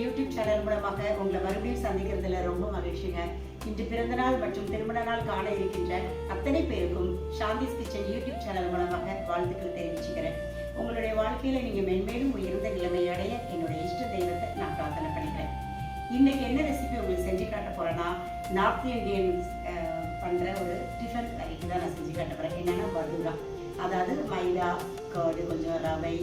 YouTube channel மூலமாக உங்களை மறுபடியும் சந்திக்கிறதுல ரொம்ப மகிழ்ச்சிங்க. இன்று பிறந்த நாள் மற்றும் திருமண நாள் காண இருக்கின்ற அத்தனை பேருக்கும் சாந்திஸ் கிச்சன் யூடியூப் சேனல் மூலமாக வாழ்த்துக்கள் தெரிவிச்சுக்கிறேன். உங்களுடைய வாழ்க்கையில நீங்க மென்மேலும் உயர்ந்த நிலைமை அடைய என்னுடைய இஷ்ட தெய்வத்தை நான் பிரார்த்தனை பண்ணிக்கிறேன். இன்னைக்கு என்ன ரெசிபி உங்களுக்கு செஞ்சு காட்ட போறேன்னா, நார்த் இந்தியன் பண்ற ஒரு டிஃபன் வெரைட்டி தான் நான் செஞ்சு காட்ட போறேன். என்னன்னா படூரா, அதாவது மைதா, கர்டு, கொஞ்சம் ரவை,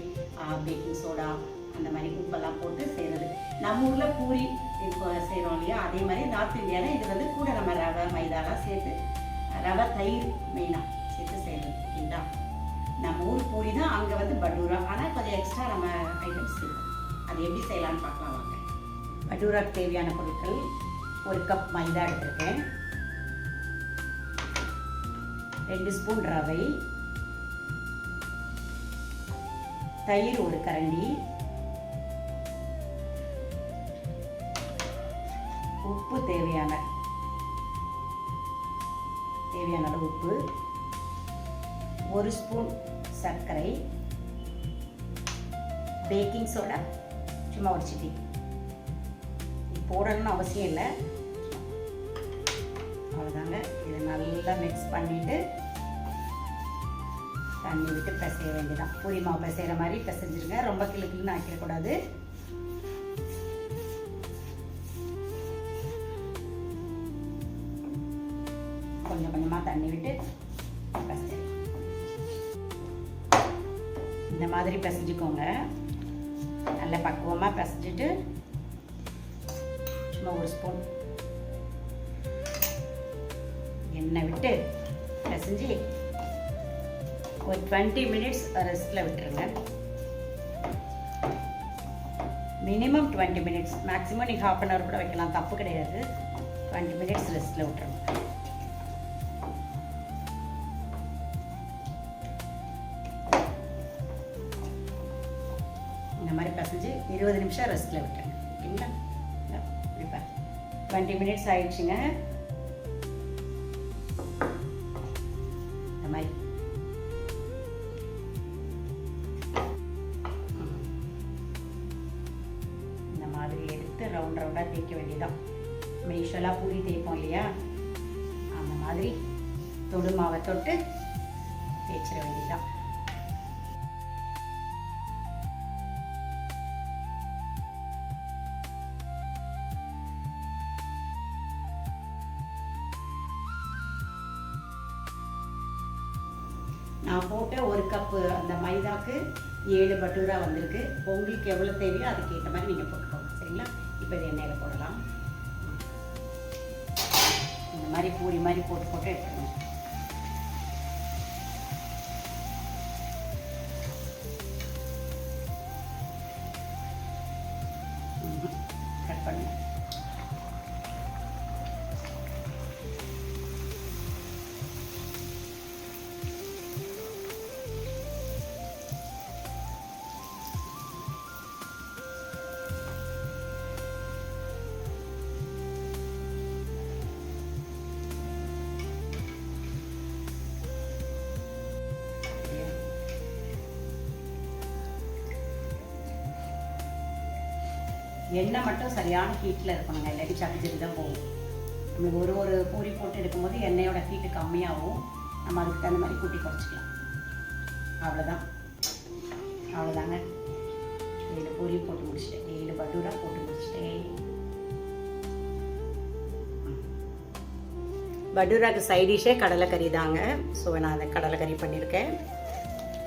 பேக்கிங் சோடா, அந்த மாதிரி உப்பெல்லாம் போட்டு செய்கிறது. நம்ம ஊரில் பூரி இப்போ செய்கிறோம் இல்லையா, அதே மாதிரி நார்த் இந்தியாவில் இது வந்து கூட நம்ம ரவை மைதாலாம் சேர்த்து, ரவை தயிர் மெயினாக சேர்த்து செய்கிறது. ஓகேங்களா, நம்ம ஊர் பூரி தான், அங்கே வந்து படூரா, ஆனால் கொஞ்சம் எக்ஸ்ட்ரா நம்ம ஐட்டம்ஸ் செய்யணும். அது எப்படி செய்யலான்னு பார்க்கலாம் வாங்க. படூராக்கு தேவையான பொருட்கள்: 1 கப் மைதா எடுத்திருக்கேன், 2 ஸ்பூன் ரவை, தயிர் 1 கரண்டி, உப்பு தேவையான அளவு உப்பு, 1 ஸ்பூன் சர்க்கரை, பேக்கிங் சோடா சும்மா ஒரு சிட்டி, போடணும்னு அவசியம் இல்லை, அவ்வளோதாங்க. இதை நல்லா மிக்ஸ் பண்ணிவிட்டு தண்ணி விட்டு பிசைய வேண்டியதான். பூரி மாவு பிசைகிற மாதிரி பிசைஞ்சிருங்க, ரொம்ப கிளுக்கிலுன்னு ஆக்கிடக்கூடாது. கொஞ்சம் கொஞ்சமாக தண்ணி விட்டு பிசை, இந்த மாதிரி பிசைஞ்சுக்கோங்க. நல்ல பக்குவமாக பிசைஞ்சிட்டு சும்மா 1 ஸ்பூன் எண்ணெய் விட்டு பிசைஞ்சு ஒரு 20 மினிட்ஸ் ரெஸ்ட்டில் விட்டுருங்க. மினிமம் 20 மினிட்ஸ், மேக்ஸிமம் நீங்கள் ½ அன் ஹவர் கூட வைக்கலாம், தப்பு கிடையாது. 20 மினிட்ஸ் ரெஸ்ட்டில் விட்டுருங்க. இந்த மாதிரி பிசைஞ்சு 20 நிமிஷம் ரெஸ்ட்டில் விட்டுருங்க. ஓகேங்களா, இப்போ 20 மினிட்ஸ் ஆயிடுச்சுங்க. இந்த மாதிரி எடுத்து ரவுண்டாக தேய்க்க வேண்டியதான். நம்ம யூஸ்வலாக பூரி தேய்ப்போம் இல்லையா, அந்த மாதிரி தொடு மாவை தொட்டு தேய்ச்சிட வேண்டியதான். நான் போட்ட 1 கப்பு அந்த மைதாக்கு 7 பட்டூரா வந்திருக்கு. உங்களுக்கு எவ்வளோ தேவையோ அதுக்கேற்ற மாதிரி நீங்கள் போட்டுக்கோங்க. சரிங்களா, இப்போ இது எண்ணெயில் போடலாம். இந்த மாதிரி பூரி மாதிரி போட்டு எடுத்துக்கணும். கட் பண்ணுங்க. எண்ணெய் மட்டும் சரியான ஹீட்டில் இருக்கணுங்க, இல்லாட்டி சளிச்சது தான் போகும். நம்மளுக்கு ஒரு பூரி போட்டு எடுக்கும்போது எண்ணெயோட ஹீட்டு கம்மியாகும். நம்ம அதுக்கு தகுந்த மாதிரி கூட்டி குறைச்சிக்கலாம். அவ்வளோதாங்க. 7 பூரி போட்டு முடிச்சிட்டேன், 7 பட்டூரா போட்டு முடிச்சிட்டேன். பட்டூராக்கு சைடிஷே கடலைக்கறி தாங்க. ஸோ நான் அந்த கடலைக்கறி பண்ணியிருக்கேன்.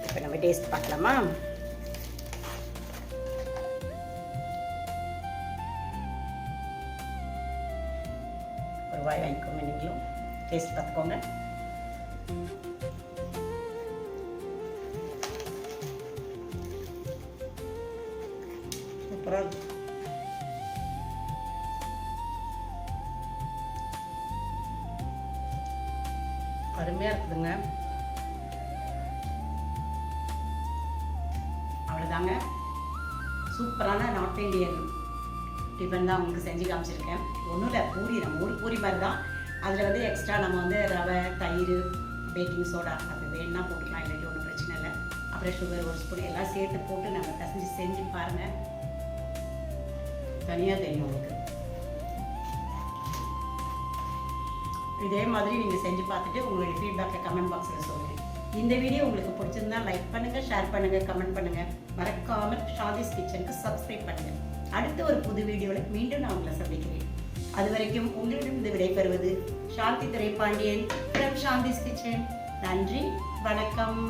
இப்போ நம்ம டேஸ்ட் பார்க்கலாமா? ஒரு வாய் வாங்கிக்கோங்க, நீங்களும் டேஸ்ட் பார்த்துக்கோங்க. அப்புறம் அருமையாக இருக்குதுங்க. அவ்வளோதாங்க, சூப்பரான நார்த் இந்தியன் டிஃபன் தான் உங்களுக்கு செஞ்சு காமிச்சிருக்கேன். ஒன்றும் இல்லை, பூரி நம்ம ஊர் பூரி மாதிரி தான். அதில் வந்து எக்ஸ்ட்ரா நம்ம வந்து ரவை, தயிர், பேக்கிங் சோடா அது வேணுன்னா போட்டுக்கலாம், இல்லாட்டி ஒன்றும் பிரச்சனை இல்லை. அப்புறம் சுகர் 1 ஸ்பூன் எல்லாம் சேர்த்து போட்டு நம்ம பிசைஞ்சு செஞ்சு பாருங்கள். தனியாக தெரியும் உங்களுக்கு. இதே மாதிரி நீங்கள் செஞ்சு பார்த்துட்டு உங்களுடைய ஃபீட்பேக்கை கமெண்ட் பாக்ஸில் சொல்லுங்கள். இந்த வீடியோ உங்களுக்கு பிடிச்சிருந்தா லைக் பண்ணுங்கள், ஷேர் பண்ணுங்கள், கமெண்ட் பண்ணுங்கள். மறக்காமல் ஷாந்திஸ் கிச்சனுக்கு சப்ஸ்கிரைப் பண்ணுங்கள். அடுத்த ஒரு புது வீடியோவில் மீண்டும் நான் உங்களை சந்திக்கிறேன். அது வரைக்கும் உங்களிடம் இந்த விடைபெறுவது சாந்தி துரைபாண்டியன் from ஷாந்திஸ் கிச்சன். நன்றி, வணக்கம்.